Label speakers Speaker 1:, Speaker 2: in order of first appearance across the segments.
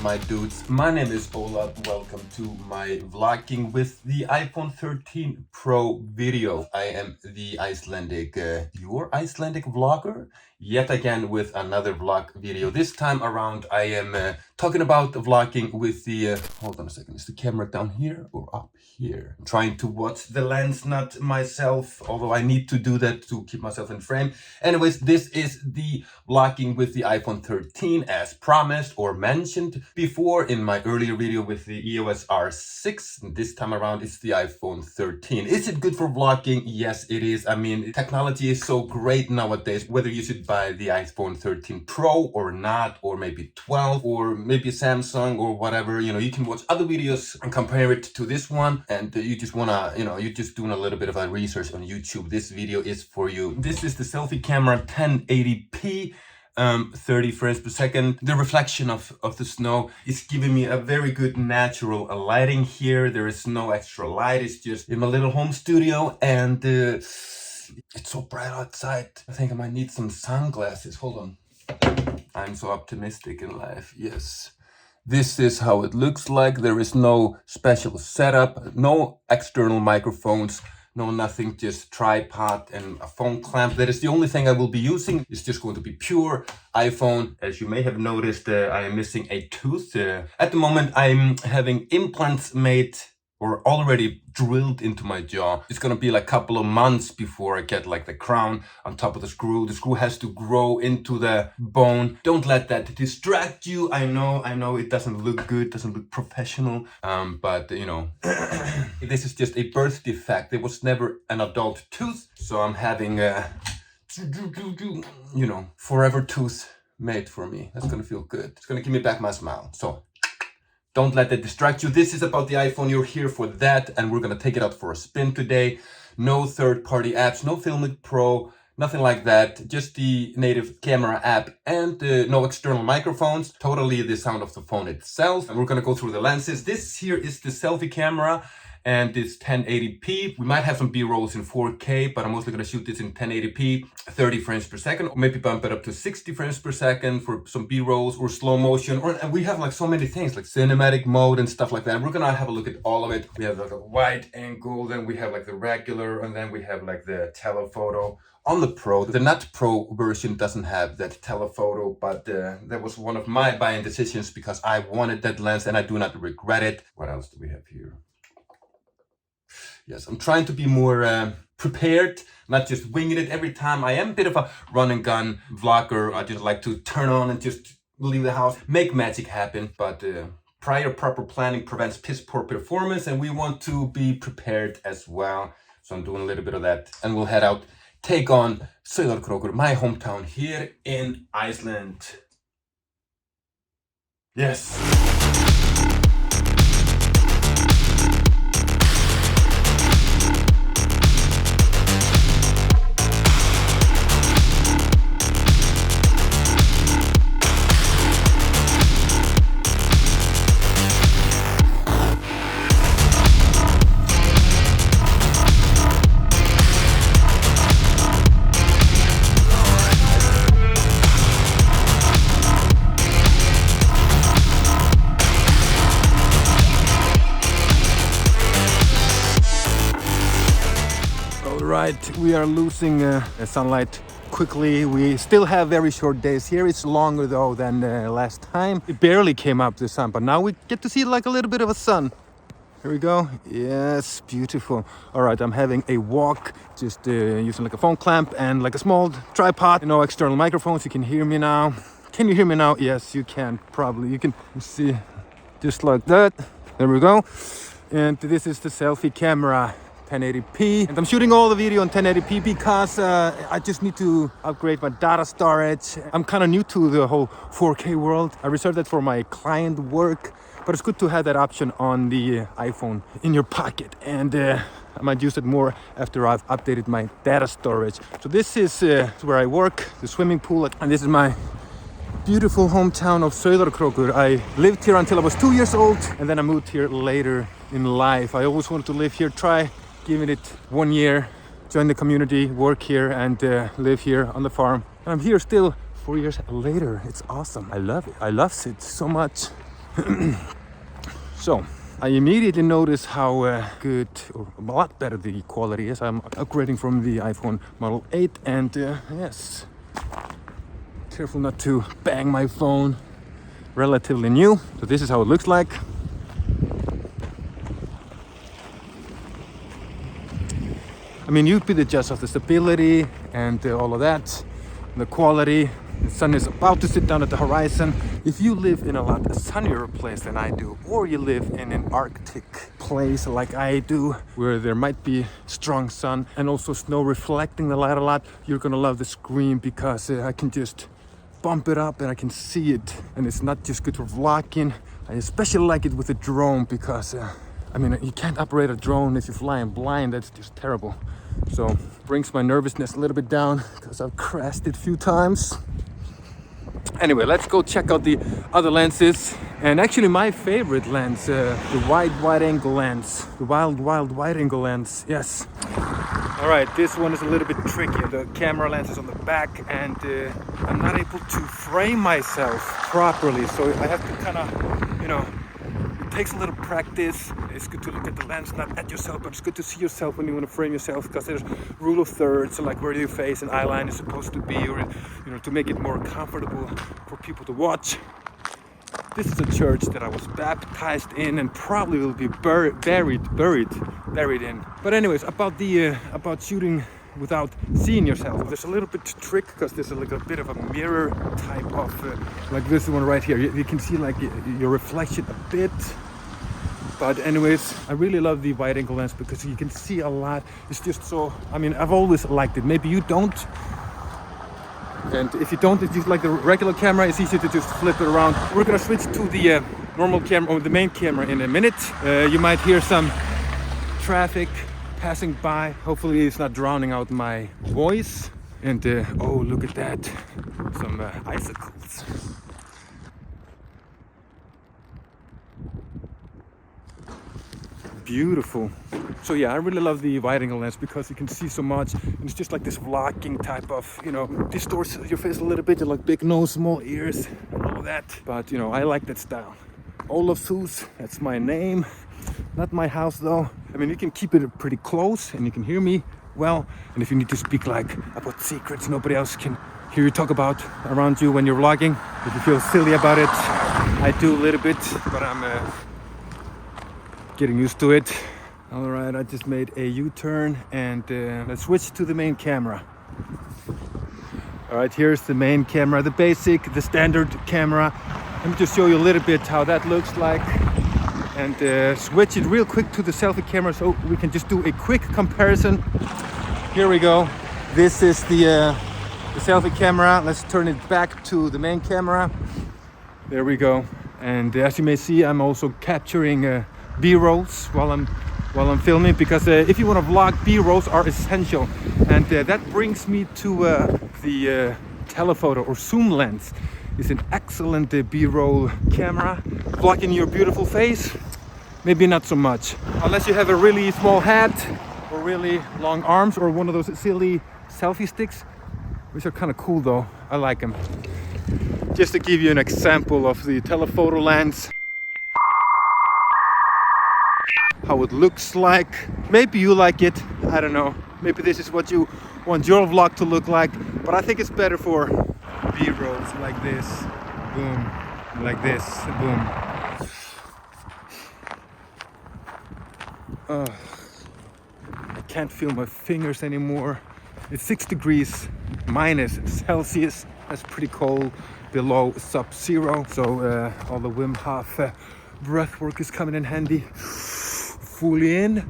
Speaker 1: my dudes? My name is Ola. Welcome to my vlogging with the iPhone 13 Pro video. I am the Icelandic, your Icelandic vlogger, yet again with another vlog video. This time around I am talking about vlogging with the, hold on a second, is the camera down here or up here? I'm trying to watch the lens, not myself, although I need to do that to keep myself in frame. Anyways, this is the vlogging with the iPhone 13 as promised or mentioned before in my earlier video with the EOS R6. This time around it's the iPhone 13. Is it good for vlogging? Yes, it is. I mean, technology is so great nowadays, whether you should buy the iPhone 13 Pro or not, or maybe 12 or maybe Samsung or whatever, you know, you can watch other videos and compare it to this one, and you just wanna, you know, you're just doing a little bit of a research on YouTube. This video is for you. This is the selfie camera 1080p. 30 frames per second. The reflection of the snow is giving me a very good natural lighting here. There is no extra light. It's just in my little home studio, and it's so bright outside. I think I might need some sunglasses. Hold on. I'm so optimistic in life. Yes. This is how it looks like. There is no special setup, no external microphones. No, nothing, just tripod and a phone clamp. That is the only thing I will be using. It's just going to be pure iPhone. As you may have noticed, I am missing a tooth. At the moment, I'm having implants made or already drilled into my jaw. It's gonna be like a couple of months before I get like the crown on top of the screw. The screw has to grow into the bone. Don't let that distract you. I know it doesn't look good, doesn't look professional, but you know, this is just a birth defect. There was never an adult tooth, so I'm having a, you know, forever tooth made for me. That's gonna feel good. It's gonna give me back my smile. So don't let that distract you. This is about the iPhone. You're here for that, and we're gonna take it out for a spin today. No third-party apps, no Filmic Pro, nothing like that. Just the native camera app and no external microphones. Totally the sound of the phone itself. And we're gonna go through the lenses. This here is the selfie camera, and it's 1080p. We might have some B-rolls in 4K, but I'm mostly gonna shoot this in 1080p, 30 frames per second, or maybe bump it up to 60 frames per second for some B-rolls or slow motion. And we have like so many things like cinematic mode and stuff like that. And we're gonna have a look at all of it. We have like a wide angle, then we have like the regular, and then we have like the telephoto. On the Pro, the not Pro version doesn't have that telephoto, but that was one of my buying decisions because I wanted that lens and I do not regret it. What else do we have here? Yes, I'm trying to be more prepared, not just winging it every time. I am a bit of a run and gun vlogger. I just like to turn on and just leave the house, make magic happen. But prior proper planning prevents piss poor performance, and we want to be prepared as well. So I'm doing a little bit of that, and we'll head out, take on Sauðárkrókur, my hometown here in Iceland. Yes. Right, we are losing sunlight quickly. We still have very short days here. It's longer though than last time. It barely came up the sun, but now we get to see like a little bit of a sun. Here we go. Yes, beautiful. All right, I'm having a walk, just using like a phone clamp and like a small tripod. No external microphones. You can hear me now. Can you hear me now? Yes, you can. Probably. You can see just like that. There we go. And this is the selfie camera. 1080p, and I'm shooting all the video on 1080p because I just need to upgrade my data storage. I'm kind of new to the whole 4K world. I reserved that for my client work, but it's good to have that option on the iPhone in your pocket, and I might use it more after I've updated my data storage. So this is where I work, the swimming pool, and this is my beautiful hometown of Sauðárkrókur. I lived here until I was 2 years old, and then I moved here later in life. I always wanted to live here, try giving it 1 year, join the community, work here, and live here on the farm. And I'm here still 4 years later. It's awesome. I love it. I love it so much.
Speaker 2: So I immediately notice how good, or a lot better the quality is. I'm upgrading from the iPhone Model 8 and yes, careful not to bang my phone. Relatively new, so this is how it looks like. I mean, you'd be the judge of the stability and all of that, the quality. The sun is about to sit down at the horizon. If you live in a lot sunnier place than I do, or you live in an Arctic place like I do, where there might be strong sun and also snow reflecting the light a lot, you're gonna love the screen because I can just bump it up and I can see it. And it's not just good for vlogging. I especially like it with a drone because I mean, you can't operate a drone if you're flying blind. That's just terrible. So brings my nervousness a little bit down because I've crashed it a few times. Anyway, let's go check out the other lenses. And actually my favorite lens, the wide angle lens, the wild wide angle lens, yes. All right, this one is a little bit tricky. The camera lens is on the back and I'm not able to frame myself properly. So I have to kind of, you know, it takes a little practice. It's good to look at the lens, not at yourself, but it's good to see yourself when you want to frame yourself, because there's rule of thirds, so like where your face and eyeline is supposed to be, or you know, to make it more comfortable for people to watch. This is a church that I was baptized in and probably will be buried in. But anyways, about shooting without seeing yourself, there's a little bit trick because there's like a bit of a mirror type of like this one right here. You can see like your reflection a bit. But anyways, I really love the wide angle lens because you can see a lot. It's just so, I mean, I've always liked it. Maybe you don't. And if you don't, if you like the regular camera, it's easy to just flip it around. We're gonna switch to the normal camera, or the main camera, in a minute. You might hear some traffic passing by. Hopefully it's not drowning out my voice. And oh, look at that, some icicles. Beautiful. So yeah, I really love the wide angle lens because you can see so much, and it's just like this vlogging type of, you know, distorts your face a little bit, like big nose, small ears, and all of that. But you know, I like that style. Olafshus, that's my name. Not my house though. I mean, you can keep it pretty close and you can hear me well. And if you need to speak like about secrets nobody else can hear you talk about around you when you're vlogging, if you feel silly about it, I do a little bit, but I'm getting used to it. All right, I just made a U-turn and let's switch to the main camera. All right, here's the main camera, the basic, the standard camera. Let me just show you a little bit how that looks like, and switch it real quick to the selfie camera so we can just do a quick comparison. Here we go. This is the selfie camera. Let's turn it back to the main camera. There we go. And as you may see, I'm also capturing B-rolls while I'm filming, because if you want to vlog, B-rolls are essential. And that brings me to the telephoto or zoom lens. It's an excellent B-roll camera. Vlogging your beautiful face, maybe not so much. Unless you have a really small head or really long arms or one of those silly selfie sticks, which are kind of cool though. I like them. Just to give you an example of the telephoto lens, how it looks like. Maybe you like it, I don't know. Maybe this is what you want your vlog to look like, but I think it's better for B-rolls like this, boom, like this, boom. I can't feel my fingers anymore. It's 6 degrees minus Celsius. That's pretty cold, below sub-zero. So all the Wim Hof breath work is coming in handy. Fully in,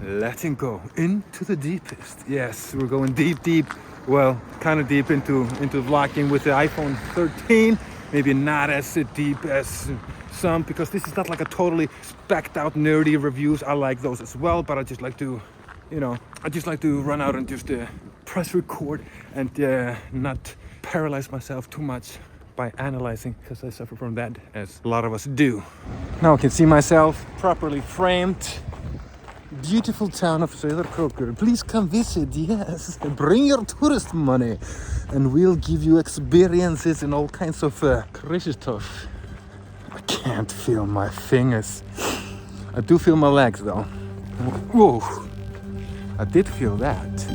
Speaker 2: letting go into the deepest. Yes, we're going deep. Well, kind of deep into vlogging with the iPhone 13. Maybe not as deep as some, because this is not like a totally specced out nerdy reviews. I like those as well, but I just like to, you know, run out and just press record and not paralyze myself too much by analyzing, because I suffer from that, as a lot of us do. Now I can see myself properly framed. Beautiful town of Sauðárkrókur. Please come visit, yes. Bring your tourist money and we'll give you experiences and all kinds of crazy stuff. can't feel my fingers. I do feel my legs though. Whoa, I did feel that.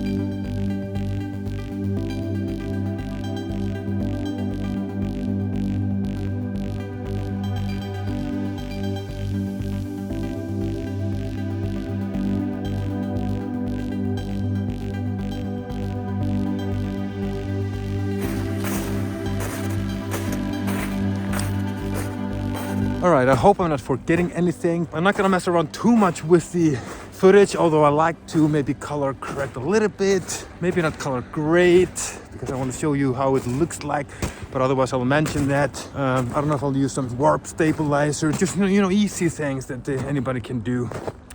Speaker 2: Alright, I hope I'm not forgetting anything. I'm not gonna mess around too much with the footage, although I like to maybe color correct a little bit. Maybe not color grade, because I want to show you how it looks like. But otherwise I'll mention that. I don't know if I'll use some warp stabilizer, just easy things that anybody can do.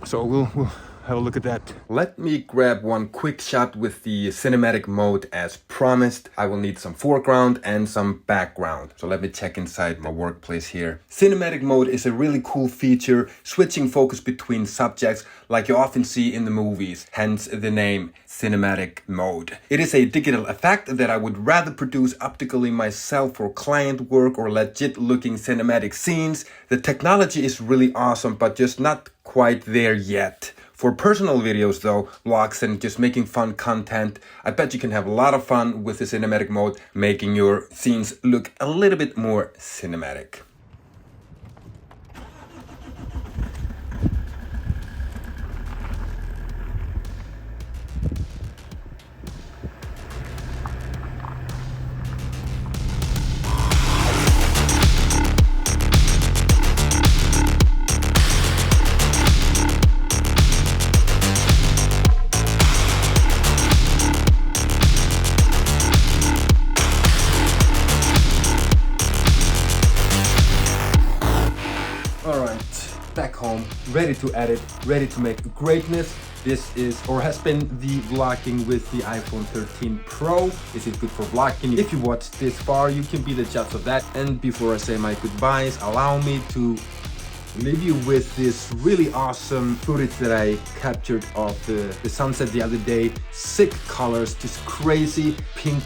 Speaker 2: So we'll have a look at that. Let me grab one quick shot with the cinematic mode as promised. I will need some foreground and some background. So let me check inside my workplace here. Cinematic mode is a really cool feature, switching focus between subjects like you often see in the movies, hence the name cinematic mode. It is a digital effect that I would rather produce optically myself for client work or legit looking cinematic scenes. The technology is really awesome, but just not quite there yet. For personal videos though, vlogs and just making fun content, I bet you can have a lot of fun with the cinematic mode, making your scenes look a little bit more cinematic. Back home, ready to edit, ready to make greatness. This is or has been the vlogging with the iPhone 13 Pro. Is it good for vlogging? If you watched this far, you can be the judge of that. And before I say my goodbyes, allow me to leave you with this really awesome footage that I captured of the sunset the other day. Sick colors, just crazy pink,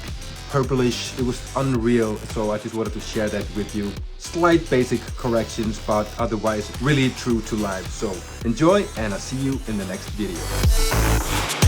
Speaker 2: purplish. It was unreal, so I just wanted to share that with you. Slight basic corrections, but otherwise really true to life. So enjoy, and I'll see you in the next video.